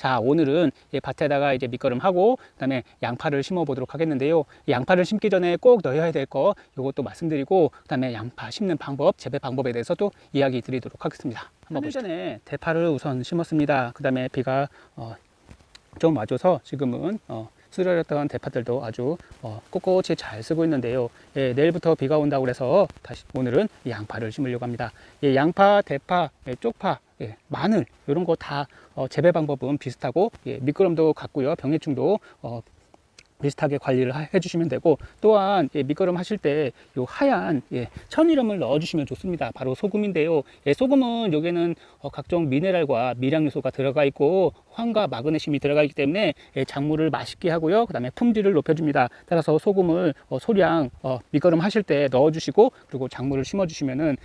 자, 오늘은 밭에다가 이제 밑거름하고 그다음에 양파를 심어 보도록 하겠는데요. 양파를 심기 전에 꼭 넣어야 될 거 요것도 말씀드리고, 그다음에 양파 심는 방법, 재배 방법에 대해서도 이야기 드리도록 하겠습니다. 한번 보시죠. 전에 대파를 우선 심었습니다. 그다음에 비가 좀 와줘서 지금은 쓰러졌던 대파들도 아주 꼿꼿이 잘 쓰고 있는데요. 예, 내일부터 비가 온다고 해서 다시 오늘은 양파를 심으려고 합니다. 예, 양파, 대파, 쪽파, 마늘 이런 거 다 재배 방법은 비슷하고, 미끄럼도 같고요. 병해충도 비슷하게 관리를 해주시면 되고, 또한 밑거름 하실 때 요 하얀 천일염을 넣어 주시면 좋습니다. 바로 소금인데요. 소금은 여기에는 각종 미네랄과 미량 요소가 들어가 있고 황과 마그네슘이 들어가 있기 때문에 작물을 맛있게 하고요, 그 다음에 품질을 높여줍니다. 따라서 소금을 소량 밑거름 하실 때 넣어 주시고, 그리고 작물을 심어 주시면은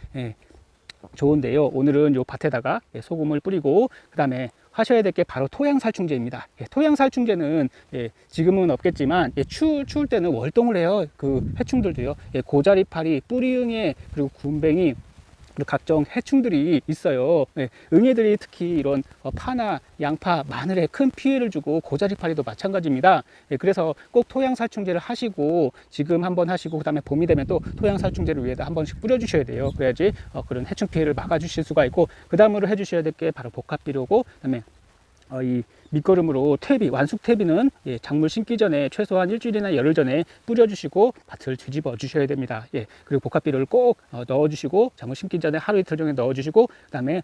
좋은데요. 오늘은 요 밭에다가 소금을 뿌리고, 그 다음에 하셔야 될 게 바로 토양살충제입니다. 토양살충제는 지금은 없겠지만 추울 때는 월동을 해요. 그 해충들도요. 고자리파리, 뿌리응애, 그리고 군뱅이, 그리고 각종 해충들이 있어요. 응애들이 특히 이런 파나 양파, 마늘에 큰 피해를 주고, 고자리파리도 마찬가지입니다. 그래서 꼭 토양살충제를 하시고, 지금 한번 하시고, 그 다음에 봄이 되면 또 토양살충제를 위에다 한 번씩 뿌려주셔야 돼요. 그래야지 그런 해충 피해를 막아주실 수가 있고, 그 다음으로 해주셔야 될 게 바로 복합비료고, 그 다음에 이 밑거름으로 퇴비, 완숙 퇴비는 작물 심기 전에 최소한 일주일이나 열흘 전에 뿌려주시고 밭을 뒤집어 주셔야 됩니다. 그리고 복합비료를 꼭 넣어주시고, 작물 심기 전에 하루 이틀 전에 넣어주시고, 그 다음에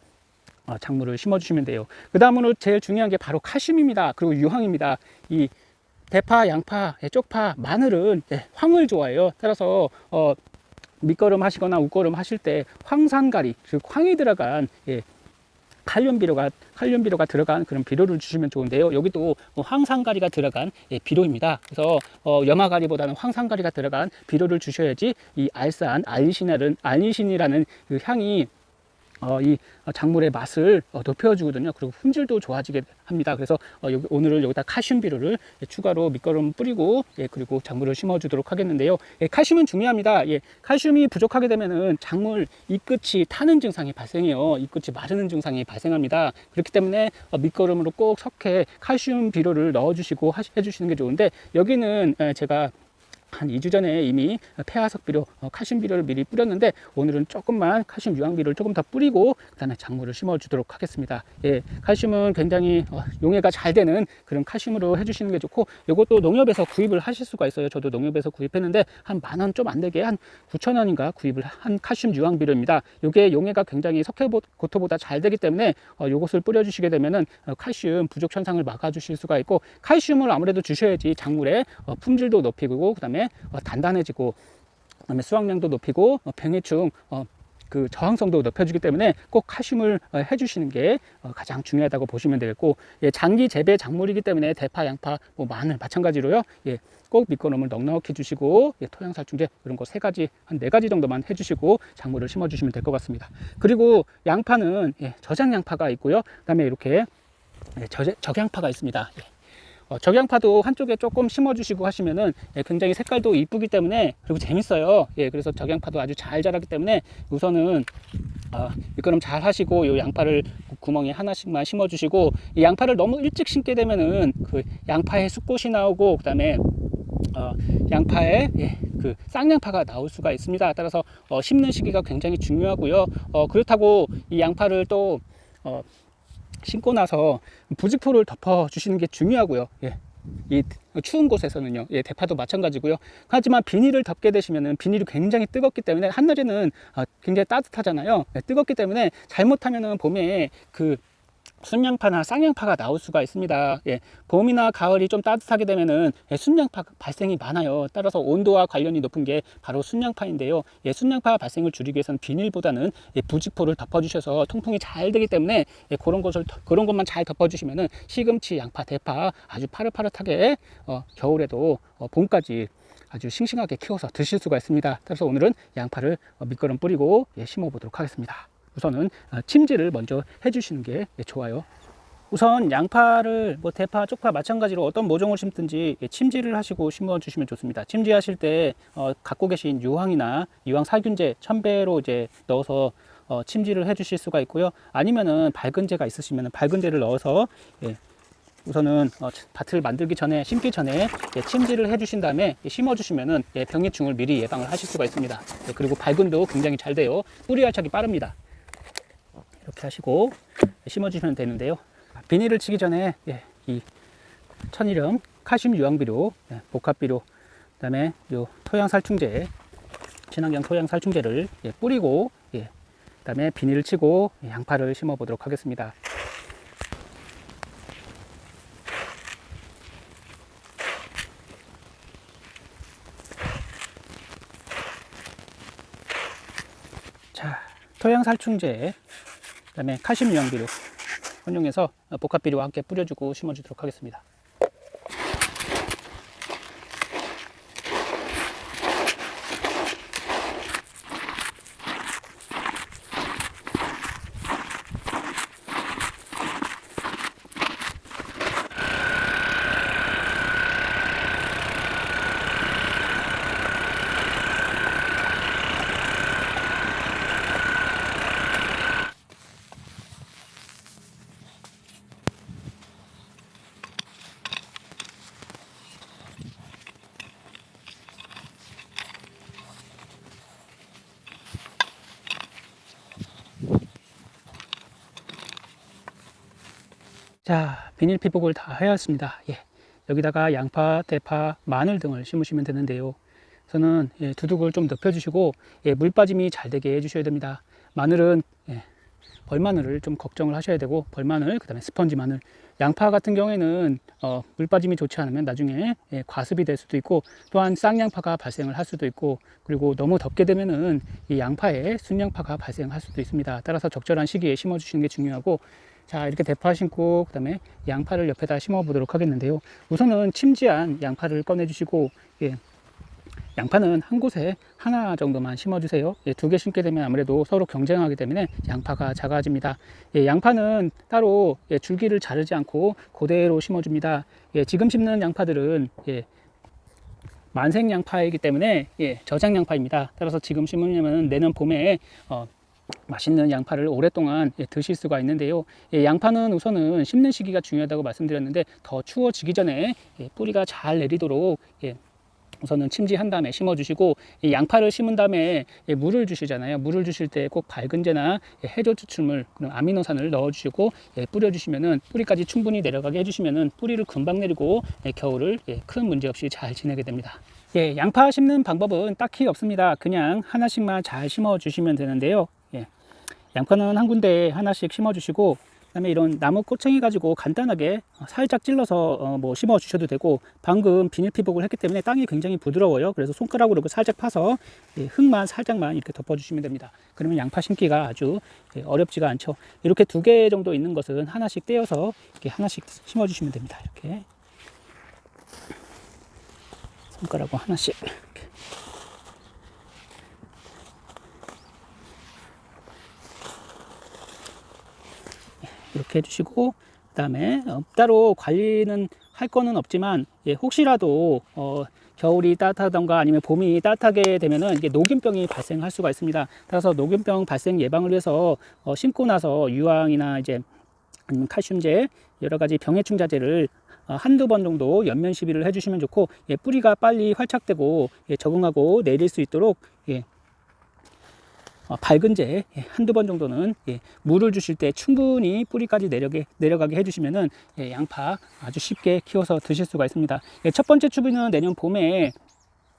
작물을 심어주시면 돼요. 그 다음으로 제일 중요한 게 바로 칼슘입니다. 그리고 유황입니다. 이 대파, 양파, 쪽파, 마늘은 황을 좋아해요. 따라서 밑거름 하시거나 웃거름 하실 때 황산가리, 즉 황이 들어간 칼륨비료가 들어간 그런 비료를 주시면 좋은데요. 여기도 황산가리가 들어간 비료입니다. 그래서 염화가리보다는 황산가리가 들어간 비료를 주셔야지 이 알산, 알리신이라는 그 향이 이 작물의 맛을 높여주거든요. 그리고 품질도 좋아지게 합니다. 그래서 오늘은 여기다 칼슘 비료를 추가로 밑거름 뿌리고, 그리고 작물을 심어 주도록 하겠는데요. 칼슘은 중요합니다. 칼슘이 부족하게 되면은 작물 잎끝이 타는 증상이 발생해요. 잎끝이 마르는 증상이 발생합니다. 그렇기 때문에 밑거름으로 꼭 석회 칼슘 비료를 넣어 주시고 해주시는 게 좋은데, 여기는 제가 한 2주 전에 이미 폐화석 비료, 칼슘 비료를 미리 뿌렸는데, 오늘은 조금만 칼슘 유황 비료를 조금 더 뿌리고 그 다음에 작물을 심어 주도록 하겠습니다. 칼슘은 굉장히 용해가 잘 되는 그런 칼슘으로 해주시는 게 좋고, 이것도 농협에서 구입을 하실 수가 있어요. 저도 농협에서 구입했는데 한 10,000원 좀 안 되게 한 9,000원인가 구입을 한 칼슘 유황 비료입니다. 이게 용해가 굉장히 석회고토보다 잘 되기 때문에 이것을 뿌려주시게 되면은 칼슘 부족 현상을 막아주실 수가 있고, 칼슘을 아무래도 주셔야지 작물의 품질도 높이고, 그 다음에 단단해지고, 그다음에 수확량도 높이고, 병해충 그 저항성도 높여주기 때문에 꼭 칼슘을 해주시는 게 가장 중요하다고 보시면 되겠고, 장기 재배 작물이기 때문에 대파, 양파, 마늘 마찬가지로요. 꼭 밑거름을 넉넉히 주시고, 토양살충제 이런 거 3가지, 한 4가지 정도만 해주시고 작물을 심어주시면 될 것 같습니다. 그리고 양파는 저장양파가 있고요. 그다음에 이렇게 적양파가 있습니다. 적양파도 한쪽에 조금 심어주시고 하시면은 굉장히 색깔도 이쁘기 때문에, 그리고 재밌어요. 그래서 적양파도 아주 잘 자라기 때문에 우선은 밑거름 잘 하시고, 이 양파를 구멍에 하나씩만 심어주시고, 이 양파를 너무 일찍 심게 되면은 그 양파에 쑥꽃이 나오고, 그 다음에 양파에 그 쌍양파가 나올 수가 있습니다. 따라서 심는 시기가 굉장히 중요하고요. 그렇다고 이 양파를 또 심고 나서 부직포를 덮어 주시는 게 중요하고요. 이 추운 곳에서는요. 대파도 마찬가지고요. 하지만 비닐을 덮게 되시면은 비닐이 굉장히 뜨겁기 때문에, 한낮에는 굉장히 따뜻하잖아요. 뜨겁기 때문에 잘못하면은 봄에 그 순양파나 쌍양파가 나올 수가 있습니다. 봄이나 가을이 좀 따뜻하게 되면은 순양파 발생이 많아요. 따라서 온도와 관련이 높은 게 바로 순양파인데요. 순양파 발생을 줄이기 위해서는 비닐보다는 부직포를 덮어주셔서 통풍이 잘 되기 때문에 그런 것만 잘 덮어주시면은 시금치, 양파, 대파 아주 파릇파릇하게 겨울에도 봄까지 아주 싱싱하게 키워서 드실 수가 있습니다. 따라서 오늘은 양파를 밑거름 뿌리고 심어 보도록 하겠습니다. 우선은 침지를 먼저 해주시는 게 좋아요. 우선 양파를 대파, 쪽파 마찬가지로 어떤 모종을 심든지 침지를 하시고 심어 주시면 좋습니다. 침지하실 때 갖고 계신 유황이나 유황 살균제 1000배로 이제 넣어서 침지를 해 주실 수가 있고요. 아니면은 밝은제가 있으시면 밝은제를 넣어서 우선은 밭을 만들기 전에, 심기 전에 침지를 해주신 다음에 심어주시면은 병해충을 미리 예방을 하실 수가 있습니다. 그리고 발근도 굉장히 잘 돼요. 뿌리 활착이 빠릅니다. 이렇게 하시고 심어주시면 되는데요. 비닐을 치기 전에 이 천일염, 칼슘 유황비료, 복합비료, 그다음에 요 토양살충제, 친환경 토양살충제를 뿌리고 그다음에 비닐을 치고 양파를 심어 보도록 하겠습니다. 자, 토양살충제, 그다음에 칼슘 유황비료 혼용해서 복합비료와 함께 뿌려주고 심어주도록 하겠습니다. 자, 비닐 피복을 다 하였습니다. 여기다가 양파, 대파, 마늘 등을 심으시면 되는데요. 저는 두둑을 좀 넓혀주시고 물 빠짐이 잘 되게 해주셔야 됩니다. 마늘은 벌마늘을 좀 걱정을 하셔야 되고, 벌마늘, 그 다음에 스펀지 마늘. 양파 같은 경우에는 물 빠짐이 좋지 않으면 나중에 과습이 될 수도 있고, 또한 쌍양파가 발생을 할 수도 있고, 그리고 너무 덥게 되면은 이 양파에 순양파가 발생할 수도 있습니다. 따라서 적절한 시기에 심어 주시는 게 중요하고, 자, 이렇게 대파 심고 그다음에 양파를 옆에다 심어 보도록 하겠는데요. 우선은 침지한 양파를 꺼내 주시고, 양파는 한 곳에 하나 정도만 심어 주세요. 두 개 심게 되면 아무래도 서로 경쟁하기 때문에 양파가 작아집니다. 양파는 따로 줄기를 자르지 않고 그대로 심어 줍니다. 지금 심는 양파들은 만생 양파이기 때문에 저장 양파입니다. 따라서 지금 심으려면 내년 봄에 맛있는 양파를 오랫동안 드실 수가 있는데요. 양파는 우선은 심는 시기가 중요하다고 말씀드렸는데, 더 추워지기 전에 뿌리가 잘 내리도록 우선은 침지한 다음에 심어 주시고, 양파를 심은 다음에 물을 주시잖아요. 물을 주실 때 꼭 밝은제나 해조 추출물, 그런 아미노산을 넣어 주시고 뿌려 주시면은, 뿌리까지 충분히 내려가게 해 주시면은 뿌리를 금방 내리고 겨울을 큰 문제 없이 잘 지내게 됩니다. 양파 심는 방법은 딱히 없습니다. 그냥 하나씩만 잘 심어 주시면 되는데요. 양파는 한 군데에 하나씩 심어 주시고, 그다음에 이런 나무 꼬챙이 가지고 간단하게 살짝 찔러서 심어 주셔도 되고, 방금 비닐 피복을 했기 때문에 땅이 굉장히 부드러워요. 그래서 손가락으로 살짝 파서 흙만 살짝만 이렇게 덮어 주시면 됩니다. 그러면 양파 심기가 아주 어렵지가 않죠. 이렇게 2개 정도 있는 것은 하나씩 떼어서 이렇게 하나씩 심어 주시면 됩니다. 이렇게 손가락으로 하나씩 이렇게. 이렇게 해주시고, 그 다음에 따로 관리는 할 거는 없지만 혹시라도 겨울이 따뜻하던가 아니면 봄이 따뜻하게 되면은 이게 녹균병이 발생할 수가 있습니다. 따라서 녹균병 발생 예방을 위해서 심고 나서 유황이나 아니면 칼슘제, 여러 가지 병해충 자재를 한두 번 정도 연면 시비를 해주시면 좋고, 뿌리가 빨리 활착되고 적응하고 내릴 수 있도록 밝은제 한두 번 정도는 물을 주실 때 충분히 뿌리까지 내려가게 해주시면은 양파 아주 쉽게 키워서 드실 수가 있습니다. 첫 번째 추비는 내년 봄에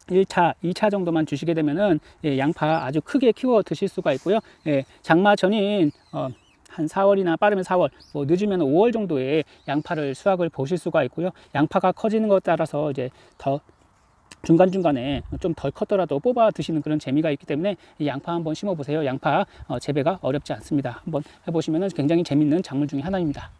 1차, 2차 정도만 주시게 되면은 양파 아주 크게 키워 드실 수가 있고요. 장마 전인 한 4월이나 빠르면 4월, 늦으면 5월 정도에 양파를 수확을 보실 수가 있고요. 양파가 커지는 것에 따라서 더 중간중간에 좀 덜 컸더라도 뽑아 드시는 그런 재미가 있기 때문에 이 양파 한번 심어 보세요. 양파 재배가 어렵지 않습니다. 한번 해보시면 굉장히 재밌는 작물 중에 하나입니다.